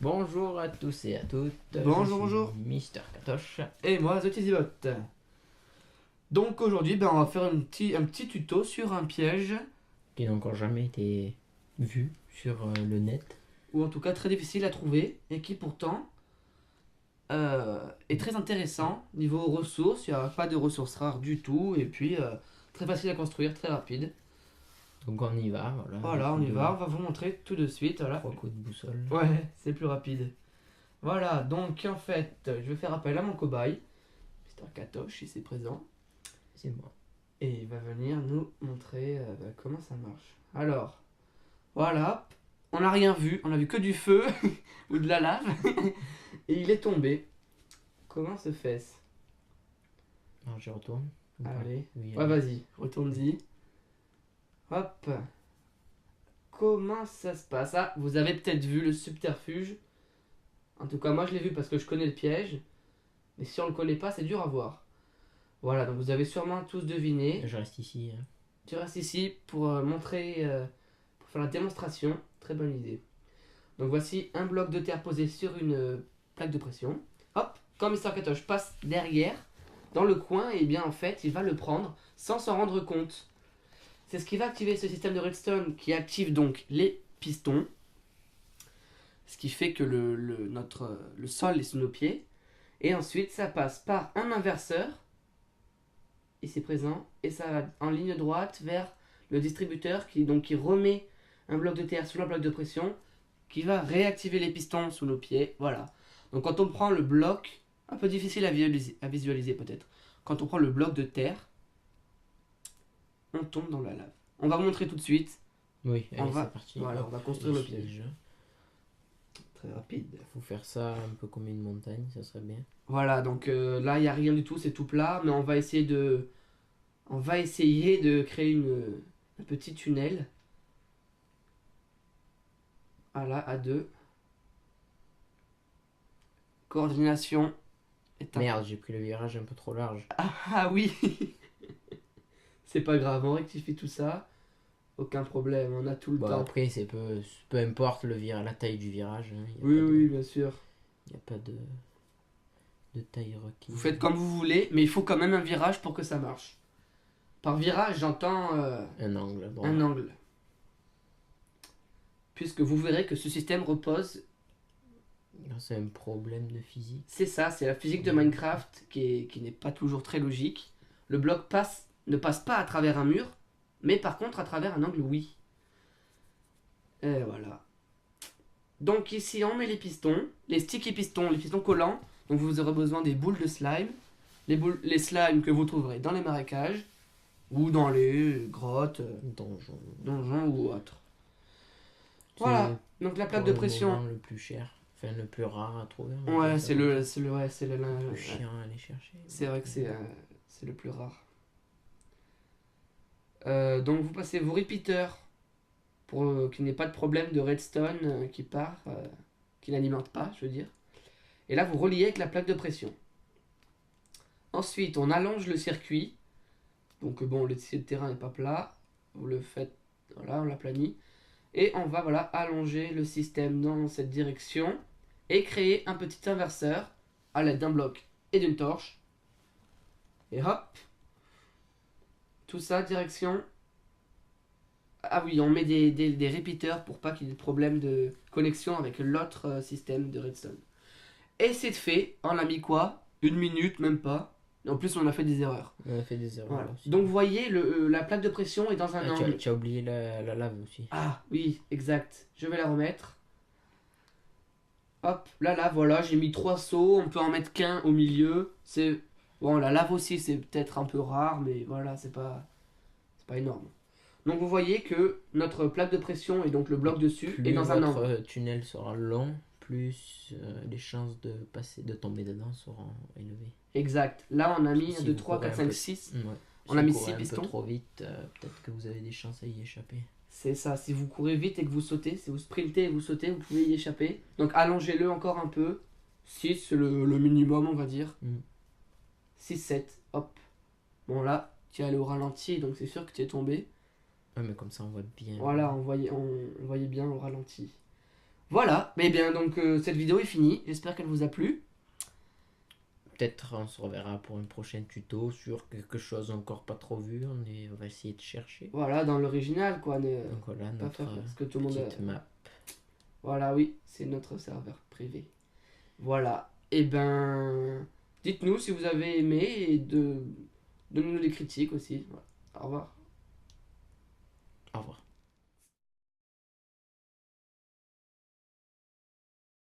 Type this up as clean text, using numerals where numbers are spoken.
Bonjour à tous et à toutes. Bonjour. Mister Katoche. Et moi, The Tizibot. Donc aujourd'hui, on va faire un petit tuto sur un piège, Qui n'a encore jamais été vu sur le net. ou en tout cas très difficile à trouver, et qui pourtant est très intéressant niveau ressources. Il n'y a pas de ressources rares du tout, et puis très facile à construire, très rapide. Donc on y va. Voilà, Voilà, on y va, on va vous montrer tout de suite. Voilà. 3 coups de boussole. Ouais, c'est plus rapide. Voilà, donc en fait, je vais faire appel à mon cobaye, Mr. Katoche, si c'est présent. C'est moi. Et il va venir nous montrer comment ça marche. Alors, voilà, on n'a rien vu, on a vu que du feu ou de la lave. Et il est tombé. Comment se fait-ce? Alors je retourne. Allez, Oui, ouais, allez. vas-y, retourne-y. Hop. Comment ça se passe? Ah, vous avez peut-être vu le subterfuge. En tout cas, moi je l'ai vu parce que je connais le piège. Mais si on le connaît pas, c'est dur à voir. Voilà, donc vous avez sûrement tous deviné. Je reste ici. Hein. Tu restes ici pour montrer, pour faire la démonstration. Très bonne idée. Donc voici un bloc de terre posé sur une plaque de pression. Hop, quand Mr. Katoche passe derrière, dans le coin, et bien en fait, il va le prendre sans s'en rendre compte. C'est ce qui va activer ce système de redstone qui active donc les pistons. Ce qui fait que le sol est sous nos pieds. Et ensuite, ça passe par un inverseur. Ici présent, et ça va en ligne droite vers le distributeur qui remet un bloc de terre sous la plaque de pression qui va réactiver les pistons sous nos pieds. Voilà. Donc quand on prend le bloc, un peu difficile à visualiser peut-être, quand on prend le bloc de terre, on tombe dans la lave. On va vous montrer tout de suite. Oui, On allez, va- c'est parti. voilà, Hop, on va construire le ici, piège. déjà. Très rapide. Faut faire ça un peu comme une montagne, ça serait bien. Voilà, donc là il n'y a rien du tout, c'est tout plat, mais on va essayer de créer un petit tunnel. Voilà, à deux. Coordination est un... Merde, j'ai pris le virage un peu trop large. Ah oui. C'est pas grave, on rectifie tout ça. Aucun problème, on a tout le Bon, temps. après, peu importe la taille du virage. Hein, Oui, bien sûr. Il n'y a pas de taille requise. Vous faites comme vous voulez, mais il faut quand même un virage pour que ça marche. Par virage, j'entends Un angle. Bon. un angle. Puisque vous verrez que ce système repose... C'est un problème de physique. C'est ça, c'est la physique de Minecraft qui n'est pas toujours très logique. Le bloc ne passe pas à travers un mur, mais par contre à travers un angle, oui. Et voilà. Donc ici on met les pistons, les sticky pistons, les pistons collants. Donc vous aurez besoin des boules de slime. Les slimes que vous trouverez dans les marécages ou dans les grottes, donjons ou autres. Voilà. Donc la plaque de pression. Le plus cher, enfin le plus rare à trouver. Ouais, c'est le plus chiant à aller chercher. C'est vrai que c'est le plus rare. Donc vous passez vos repeaters pour qu'il n'y ait pas de problème de redstone qui n'alimente pas, je veux dire. Et là vous reliez avec la plaque de pression. Ensuite on allonge le circuit. Donc bon, le terrain n'est pas plat. Vous le faites, voilà, on l'aplanit. Et on va allonger le système dans cette direction et créer un petit inverseur à l'aide d'un bloc et d'une torche. Et hop, tout ça direction. Ah oui, on met des repeaters pour pas qu'il y ait de problème de connexion avec l'autre système de redstone. Et c'est fait, on a mis quoi? 1 minute, même pas. En plus on a fait des erreurs. On a fait des erreurs Voilà. aussi. Donc vous voyez, la plaque de pression est dans un angle. Tu as oublié la lave aussi. Ah oui, exact. Je vais la remettre. Hop, là, voilà, j'ai mis 3 seaux. On peut en mettre qu'un au milieu. C'est bon, la lave aussi, c'est peut-être un peu rare, mais voilà, c'est pas énorme. Donc vous voyez que notre plaque de pression et donc le bloc dessus Plus est dans un angle. votre tunnel sera long, plus les chances de tomber dedans seront élevées. Exact. Là, on a mis Si 1, 2, vous 3, courez 4, un 5, peu- 6. Ouais. On a Si mis vous courez 6 pistons. un peu trop vite, peut-être que vous avez des chances à y échapper. C'est ça, si vous courez vite et que vous sautez, si vous sprintez et vous sautez, vous pouvez y échapper. Donc allongez-le encore un peu. 6, c'est le minimum, on va dire. 6, 7, hop. Bon là, tu es allé au ralenti, donc c'est sûr que tu es tombé. Ouais, mais comme ça on voit bien. Voilà, on voyait bien au ralenti. Voilà, mais bien donc cette vidéo est finie, j'espère qu'elle vous a plu. Peut-être on se reverra pour un prochain tuto sur quelque chose encore pas trop vu. On va essayer de chercher. Voilà, dans l'original quoi, ne Donc voilà pas notre faire ce que tout le monde petite a... map. Voilà, oui, c'est notre serveur privé. Voilà, et ben dites-nous si vous avez aimé et donnez-nous des critiques aussi. Voilà. Au revoir. Au revoir.